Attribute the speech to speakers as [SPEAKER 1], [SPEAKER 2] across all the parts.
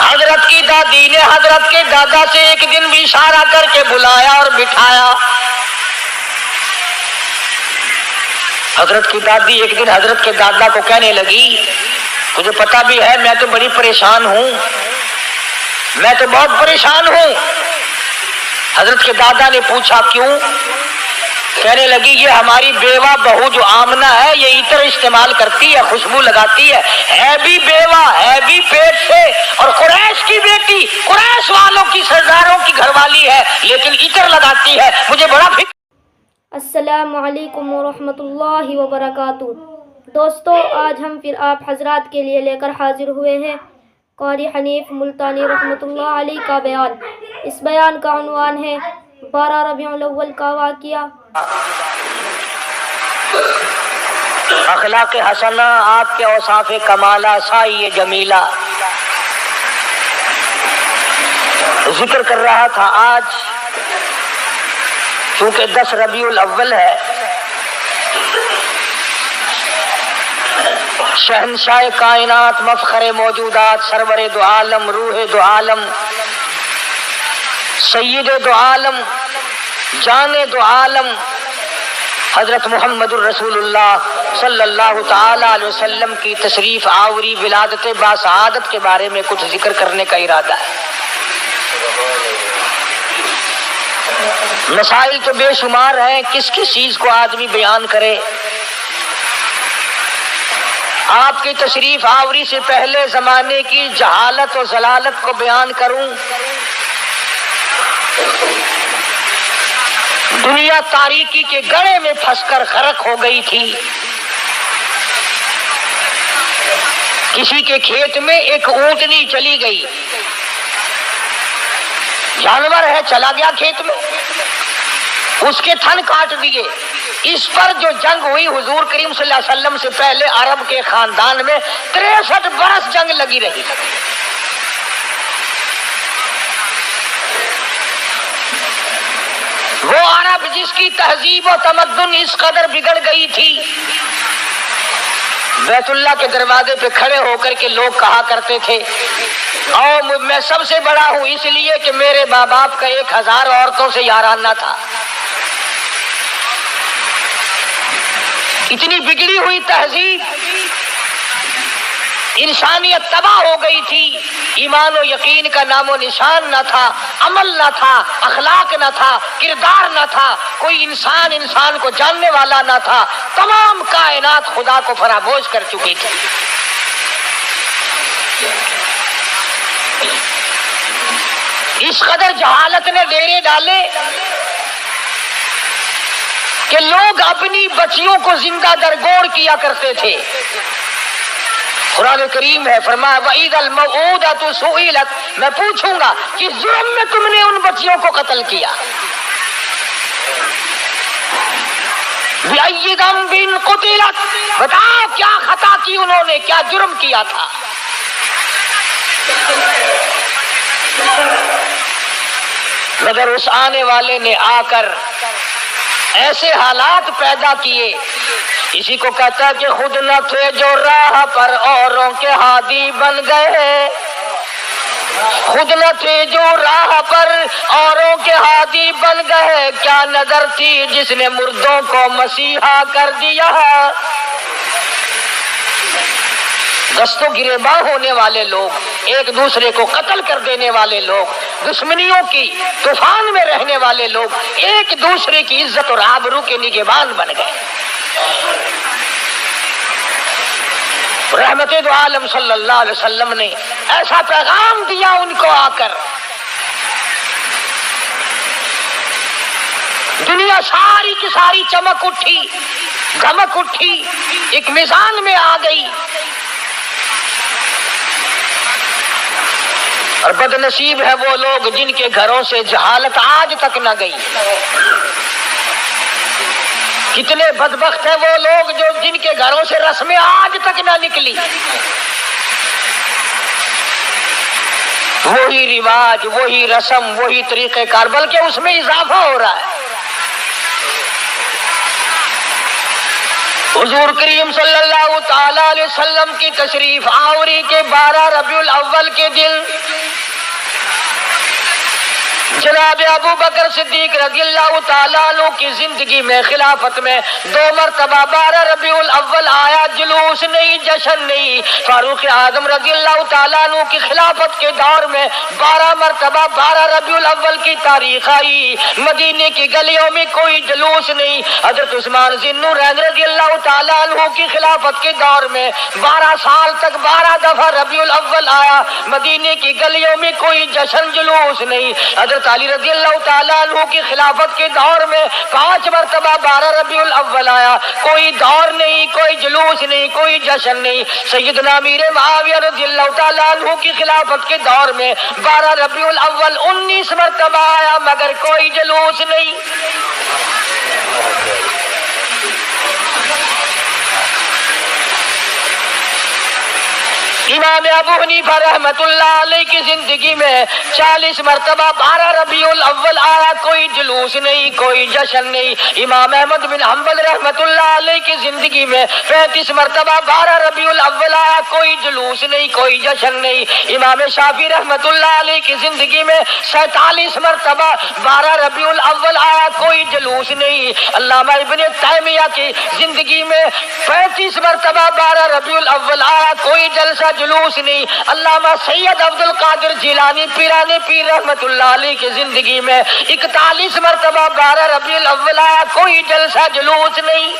[SPEAKER 1] حضرت کی دادی نے حضرت کے دادا سے ایک دن بھی اشارہ کر کے بلایا اور بٹھایا. حضرت کی دادی ایک دن حضرت کے دادا کو کہنے لگی تجھے پتا بھی ہے میں تو بڑی پریشان ہوں, میں تو بہت پریشان ہوں. حضرت کے دادا نے پوچھا کیوں؟ کہنے لگی یہ ہماری بیوہ بہو جو آمنہ ہے یہ عطر استعمال کرتی ہے, خوشبو لگاتی ہے بھی بیوہ ہے بھی پیٹ سے, اور قریش کی بیٹی قریش والوں کی سرداروں کی گھر والی ہے لیکن عطر لگاتی ہے, مجھے بڑا فکر.
[SPEAKER 2] السلام علیکم ورحمۃ اللہ وبرکاتہ. دوستو آج ہم پھر آپ حضرات کے لیے لے کر حاضر ہوئے ہیں قاری حنیف ملتانی رحمۃ اللہ علیہ کا بیان. اس بیان کا عنوان ہے 12 ربیع الاول کا واقعہ.
[SPEAKER 1] اخلاق حسنہ آپ کے اوصاف کمالہ سائی جمیلہ ذکر کر رہا تھا. آج چونکہ 10 ربیع الاول ہے, شہنشاہ کائنات مفخر موجودات سرور دو عالم روح دو عالم سید دو عالم جان دو عالم حضرت محمد الرسول اللہ صلی اللہ تعالی علیہ وسلم کی تشریف آوری ولادت باسعادت کے بارے میں کچھ ذکر کرنے کا ارادہ ہے. مسائل تو بے شمار ہیں, کس کس چیز کو آدمی بیان کرے. آپ کی تشریف آوری سے پہلے زمانے کی جہالت و ضلالت کو بیان کروں. دنیا تاریکی کے گڑھے میں پھنس کر غرق ہو گئی تھی. کسی کے کھیت میں ایک اونٹنی چلی گئی, جانور ہے چلا گیا کھیت میں, اس کے تھن کاٹ دیے. اس پر جو جنگ ہوئی حضور کریم صلی اللہ علیہ وسلم سے پہلے عرب کے خاندان میں 63 برس جنگ لگی رہی. وہ عرب جس کی تہذیب و تمدن اس قدر بگڑ گئی تھی, بیت اللہ کے دروازے پہ کھڑے ہو کر کے لوگ کہا کرتے تھے اور میں سب سے بڑا ہوں اس لیے کہ میرے ماں باپ کا 1000 عورتوں سے یارانہ تھا. اتنی بگڑی ہوئی تہذیب, انسانیت تباہ ہو گئی تھی. ایمان و یقین کا نام و نشان نہ تھا, عمل نہ تھا, اخلاق نہ تھا, کردار نہ تھا, کوئی انسان کو جاننے والا نہ تھا. تمام کائنات خدا کو فراموش کر چکی تھی. اس قدر جہالت نے ڈیرے ڈالے کہ لوگ اپنی بچیوں کو زندہ درگور کیا کرتے تھے. قرآن کریم ہے فرمایا وَإِذَا الْمَوْءُودَةُ سُئِلَتْ, میں پوچھوں گا کس جرم میں تم نے ان بچیوں کو قتل کیا. بِأَيِّ ذَنبٍ قُتِلَتْ, بتاؤ کیا خطا کی انہوں نے, کیا جرم کیا تھا. مگر اس آنے والے نے آ کر ایسے حالات پیدا کیے. اسی کو کہتا ہے کہ خود نہ تھے جو راہ پر اوروں کے ہادی بن گئے, خود نہ تھے جو راہ پر اوروں کے ہادی بن گئے, کیا نظر تھی جس نے مردوں کو مسیحا کر دیا. دست و گریباں ہونے والے لوگ, ایک دوسرے کو قتل کر دینے والے لوگ, دشمنیوں کی طوفان میں رہنے والے لوگ ایک دوسرے کی عزت اور آبرو کے نگہبان بن گئے. رحمت دو عالم صلی اللہ علیہ وسلم نے ایسا پیغام دیا ان کو آ کر, دنیا ساری کی ساری چمک اٹھی, دھمک اٹھی, ایک میزان میں آ گئی. اور بد نصیب ہے وہ لوگ جن کے گھروں سے جہالت آج تک نہ گئی. کتنے بدبخت ہیں وہ لوگ جو جن کے گھروں سے رسمیں آج تک نہ نکلی. وہی رواج, وہی رسم, وہی طریقہ کار, بلکہ اس میں اضافہ ہو رہا ہے. حضور کریم صلی اللہ تعالی علیہ وسلم کی تشریف آوری کے 12 ربیع الاول کے دن جناب ابو بکر صدیق رضی اللہ تعالیٰ عنہ کی زندگی میں خلافت میں 2 مرتبہ 12 ربیع الاول آیا، جلوس نہیں، جشن نہیں۔ فاروق اعظم رضی اللہ تعالیٰ عنہ کی خلافت کے دور میں 12 مرتبہ 12 ربیع الاول کی تاریخ آئی، مدینے کی گلیوں میں کوئی جلوس نہیں۔ حضرت عثمان ذی النورین رضی اللہ تعالیٰ عنہ کی خلافت کے دور میں 12 سال تک 12 دفعہ ربیع الاول آیا، مدینے کی گلیوں میں کوئی جشن جلوس نہیں۔ حضرت علی رضی اللہ تعالیٰ عنہ کی خلافت کے دور میں 5 مرتبہ 12 ربیع الاول آیا، کوئی دور نہیں، کوئی جلوس نہیں، کوئی جشن نہیں۔ سیدنا امیر معاویہ رضی اللہ تعالیٰ عنہ کی خلافت کے دور میں 12 ربیع الاول 19 مرتبہ آیا، مگر کوئی جلوس نہیں۔ امام ابو حنیفہ رحمت اللہ علیہ کی زندگی میں 40 مرتبہ 12 ربیع الاول آیا، کوئی جلوس نہیں، کوئی جشن نہیں۔ امام احمد بن حنبل رحمت اللہ علیہ کی زندگی میں 35 مرتبہ 12 ربیع الاول آیا، کوئی جلوس نہیں، کوئی جشن نہیں۔ امام شافعی رحمت اللہ علیہ کی زندگی میں 47 مرتبہ 12 ربیع الاول آیا، کوئی جلوس نہیں۔ علامہ ابن تیمیہ کی زندگی میں 35 مرتبہ 12 ربیع الاول آیا، کوئی جلسہ جلوس نہیں۔ علامہ سید عبد القادر جیلانی پیران پیر رحمت اللہ علیہ کی زندگی میں 41 مرتبہ 12 ربیع الاول آیا، کوئی جلسہ جلوس نہیں۔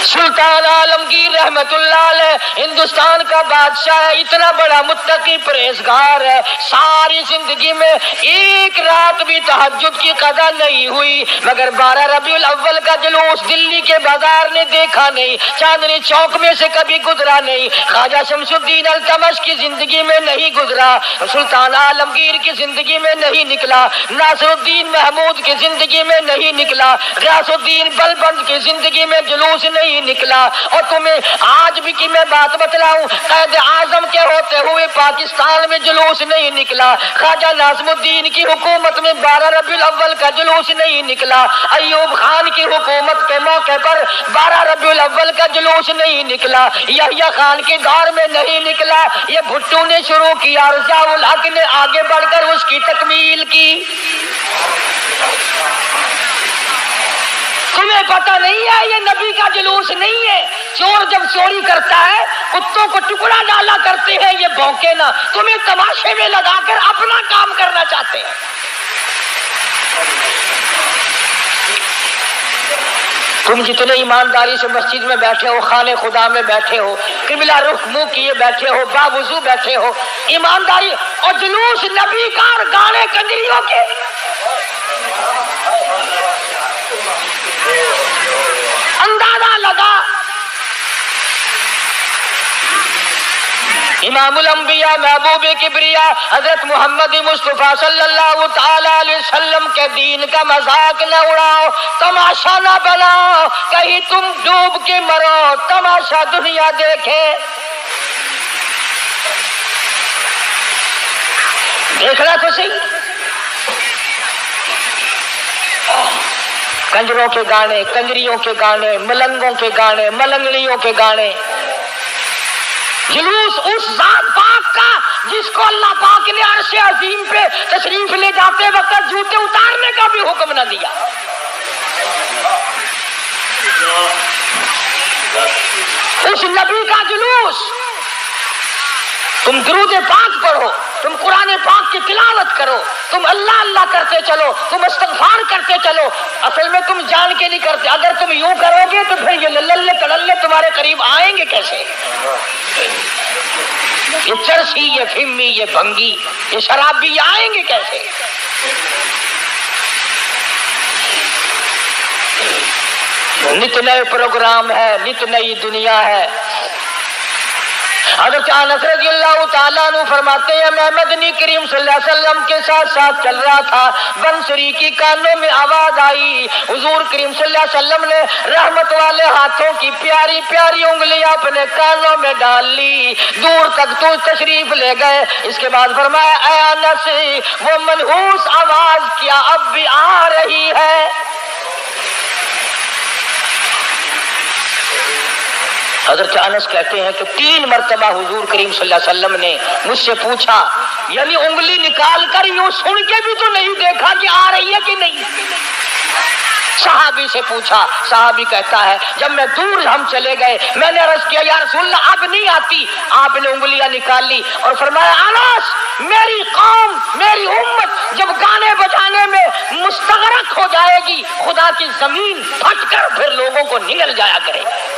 [SPEAKER 1] سلطان عالمگیر رحمت اللہ علیہ ہندوستان کا بادشاہ ہے، اتنا بڑا متقی پرہیزگار ہے، ساری زندگی میں ایک رات بھی تہجد کی قضا نہیں ہوئی، مگر 12 ربیع الاول کا جلوس دلی کے بازار نے دیکھا نہیں، چاندنی چوک میں سے کبھی گزرا نہیں، خواجہ شمس الدین التمش کی زندگی میں نہیں گزرا، سلطان عالمگیر کی زندگی میں نہیں نکلا، ناصر الدین محمود کی زندگی میں نہیں نکلا، غیاث الدین بلبند کی زندگی میں جلوس نہیں نکلا۔ اور تمہیں آج بھی کی میں بات بتلاؤں، قائد اعظم کے ہوتے ہوئے پاکستان میں جلوس نہیں نکلا، خواجہ ناظم الدین کی حکومت میں 12 ربیع الاول کا جلوس نہیں نکلا، ایوب خان کی حکومت کے موقع پر 12 ربیع الاول کا جلوس نہیں نکلا، یحییٰ خان کے دور میں نہیں نکلا، یہ بھٹو نے شروع کیا اور ضیاء الحق نے آگے بڑھ کر اس کی تکمیل کی۔ تمہیں پتہ نہیں ہے یہ نبی کا جلوس نہیں ہے۔ چور جب چوری کرتا ہے کتوں کو ٹکڑا ڈالا کرتے ہیں، یہ بھونکے نہ، تمہیں تماشے میں لگا کر اپنا کام کرنا چاہتے ہیں۔ تم جتنے ایمانداری سے مسجد میں بیٹھے ہو، خانے خدا میں بیٹھے ہو، قبلہ رخ منہ کیے بیٹھے ہو، باوضو بیٹھے ہو، ایمانداری اور جلوس نبی کا اور گانے کنجریوں کے، اندازہ لگا۔ امام الانبیاء محبوب کبریا حضرت محمد مصطفیٰ صلی اللہ تعالی علیہ وسلم کے دین کا مذاق نہ اڑاؤ، تماشا نہ بناؤ، کہیں تم ڈوب کے مرو، تماشا دنیا دیکھے۔ دیکھنا تو صحیح، کنجروں کے گانے، کنجریوں کے گانے، ملنگوں کے گانے، ملنگڑیوں کے گانے، جلوس اس ذات پاک کا جس کو اللہ پاک نے عرش عظیم پہ تشریف لے جاتے وقت جوتے اتارنے کا بھی حکم نہ دیا۔ اس نبی کا جلوس، تم درود پاک پڑھو، تم قرآن پاک کی تلاوت کرو، تم اللہ اللہ کرتے چلو، تم استغفار کرتے چلو، اصل میں تم جان کے نہیں کرتے۔ اگر تم یوں کرو گے تو پھر یہ للے تڑلے تمہارے قریب آئیں گے کیسے؟ یہ چرسی، یہ فمی، یہ بھنگی، یہ شرابی آئیں گے کیسے؟ نت نئے پروگرام ہے، نت نئی دنیا ہے۔ حضرت انس رضی اللہ تعالیٰ عنہ فرماتے ہیں میں مدنی کریم صلی اللہ علیہ وسلم کے ساتھ ساتھ چل رہا تھا، بنسری کی کانوں میں آواز آئی، حضور کریم صلی اللہ علیہ وسلم نے رحمت والے ہاتھوں کی پیاری پیاری انگلیاں اپنے کانوں میں ڈال لی، دور تک تو تشریف لے گئے۔ اس کے بعد فرمایا اے انس، وہ منحوس آواز کیا اب بھی آ رہی ہے؟ حضرت انس کہتے ہیں کہ 3 مرتبہ حضور کریم صلی اللہ علیہ وسلم نے مجھ سے پوچھا، یعنی انگلی نکال کر یوں سن کے بھی تو نہیں دیکھا کہ آ رہی ہے کہ نہیں. صحابی سے پوچھا، صحابی کہتا ہے جب میں دور ہم چلے گئے میں نے عرض کیا یا رسول اللہ اب نہیں آتی. آپ نے انگلیاں نکال لی اور فرمایا انس میری قوم میری امت جب گانے بجانے میں مستغرق ہو جائے گی خدا کی زمین پھٹ کر پھر لوگوں کو نگل جایا کرے گی.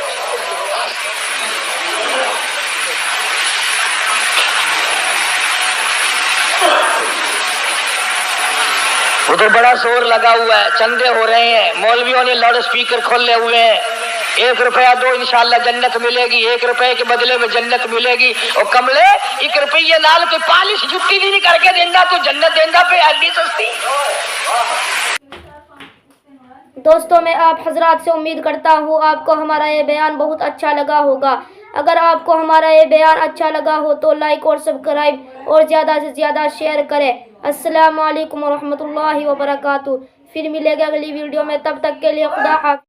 [SPEAKER 1] ادھر بڑا زور لگا ہوا ہے، چندے ہو رہے ہیں، مولویوں نے لاؤڈ اسپیکر کھولے ہوئے ہیں. 1 روپیہ دو انشاءاللہ جنت ملے گی، 1 روپے کے بدلے میں جنت ملے گی. اور کملے 1 روپیے نال کوئی پالش جتی بھی نہیں کر کے دینا تو جنت دینا پہ ایڈی سستی.
[SPEAKER 2] دوستوں میں آپ حضرات سے امید کرتا ہوں آپ کو ہمارا یہ بیان بہت اچھا لگا ہوگا. اگر آپ کو ہمارا یہ بیان اچھا لگا ہو تو لائک اور سبسکرائب اور زیادہ سے زیادہ شیئر کریں. السلام علیکم ورحمۃ اللہ وبرکاتہ. پھر ملے گا اگلی ویڈیو میں، تب تک کے لیے خدا حافظ.